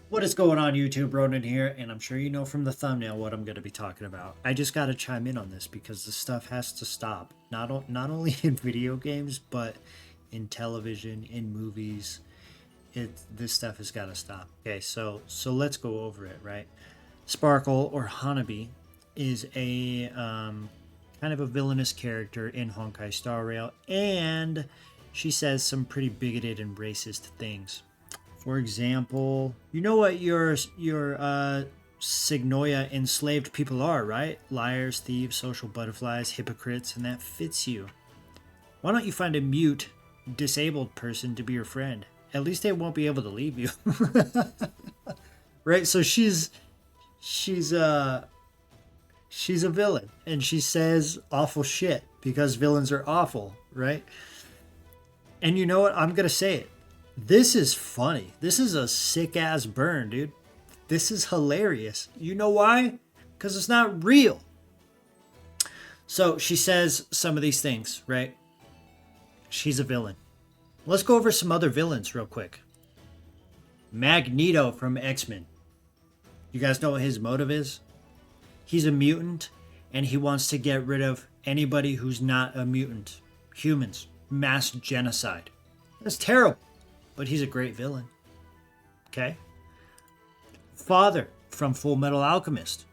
What is going on YouTube? Rownin here, and I'm sure you know from the thumbnail what I'm going to be talking about. I just got to chime in on this because this stuff has to stop. Not only in video games, but in television, in movies. This stuff has got to stop. Okay, so let's go over it, right? Sparkle or Hanabi is a kind of a villainous character in Honkai Star Rail, and she says some pretty bigoted and racist things. For example, you know what your Signoya enslaved people are, right? Liars, thieves, social butterflies, hypocrites, and that fits you. Why don't you find a mute, disabled person to be your friend? At least they won't be able to leave you. Right? So she's uh she's a villain and she says awful shit because villains are awful, right? And you know what? I'm going to say it. This is funny. This is a sick ass burn, dude. This is hilarious. You know why? Because it's not real. So she says some of these things, right? She's a villain. Let's go over some other villains real quick. Magneto from X-Men. You guys know what his motive is? He's a mutant and he wants to get rid of anybody who's not a mutant. Humans. Mass genocide. That's terrible. But he's a great villain. Okay? Father from Full Metal Alchemist.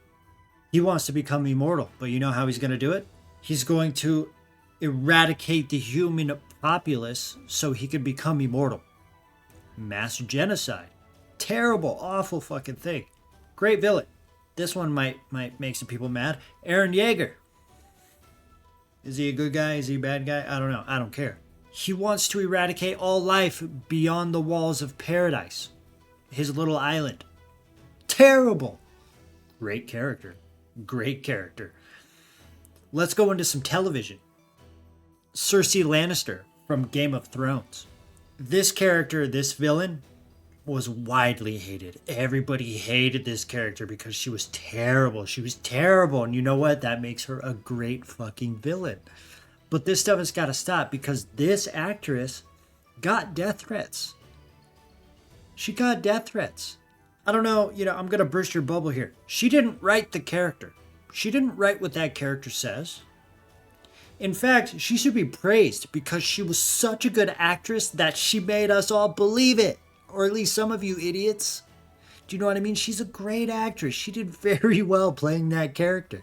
He wants to become immortal, but you know how he's going to do it? He's going to eradicate the human populace so he can become immortal. Mass genocide. Terrible, awful fucking thing. Great villain. This one might make some people mad. Eren Yeager. Is he a good guy? Is he a bad guy? I don't know. I don't care. He wants to eradicate all life beyond the walls of paradise. His little island. Terrible. Great character. Great character. Let's go into some television. Cersei Lannister from Game of Thrones. This character, this villain, was widely hated. Everybody hated this character because she was terrible. She was terrible. And you know what? That makes her a great fucking villain. But this stuff has got to stop because this actress got death threats. She got death threats. I don't know, I'm going to burst your bubble here. She didn't write the character. She didn't write what that character says. In fact, she should be praised because she was such a good actress that she made us all believe it. Or at least some of you idiots. Do you know what I mean? She's a great actress. She did very well playing that character.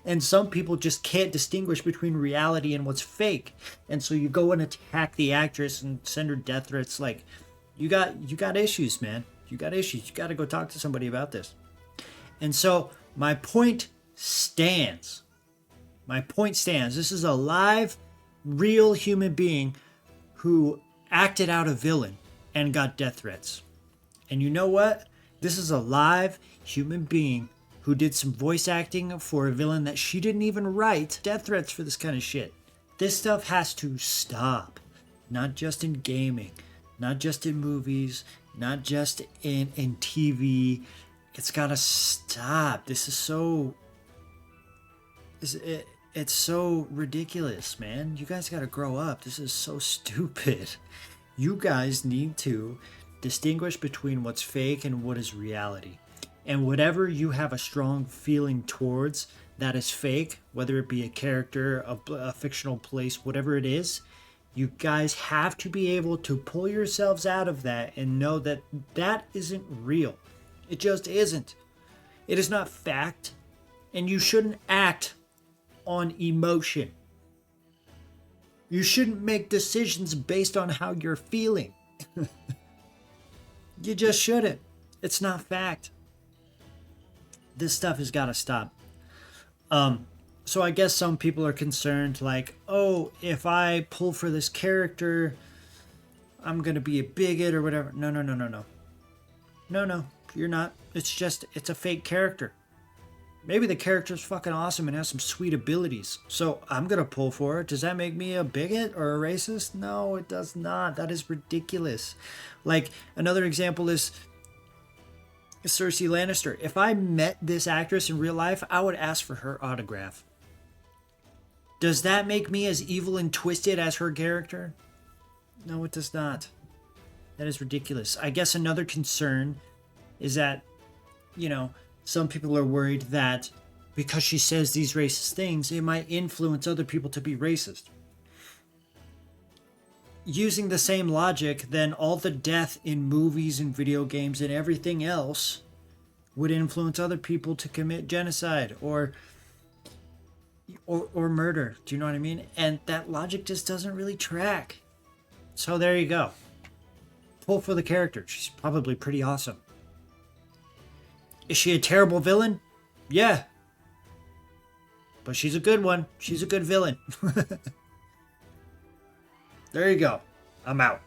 And some people just can't distinguish between reality and what's fake. And so you go and attack the actress and send her death threats. Like, you got issues, man. You got issues. You got to go talk to somebody about this. And so my point stands. My point stands. This is a live, real human being who acted out a villain and got death threats. And you know what? This is a live human being who did some voice acting for a villain that she didn't even write. Death threats for this kind of shit. This stuff has to stop. Not just in gaming, not just in movies, not just in TV. It's gotta stop. This is so... It's so ridiculous, man. You guys gotta grow up. This is so stupid. You guys need to distinguish between what's fake and what is reality. And whatever you have a strong feeling towards that is fake, whether it be a character, a fictional place, whatever it is, you guys have to be able to pull yourselves out of that and know that that isn't real. It just isn't. It is not fact. And you shouldn't act on emotion. You shouldn't make decisions based on how you're feeling. You just shouldn't. It's not fact. This stuff has got to stop. So I guess some people are concerned like, oh, if I pull for this character, I'm going to be a bigot or whatever. No. No, you're not. It's a fake character. Maybe the character's fucking awesome and has some sweet abilities. So I'm going to pull for it. Does that make me a bigot or a racist? No, it does not. That is ridiculous. Like, another example is Cersei Lannister. If I met this actress in real life, I would ask for her autograph. Does that make me as evil and twisted as her character? No, it does not. That is ridiculous. I guess another concern is that, some people are worried that because she says these racist things, it might influence other people to be racist. Using the same logic, then all the death in movies and video games and everything else would influence other people to commit genocide or murder. Do you know what I mean? And that logic just doesn't really track. So there you go. Pull for the character. She's probably pretty awesome. Is she a terrible villain? Yeah. But she's a good one. She's a good villain. There you go. I'm out.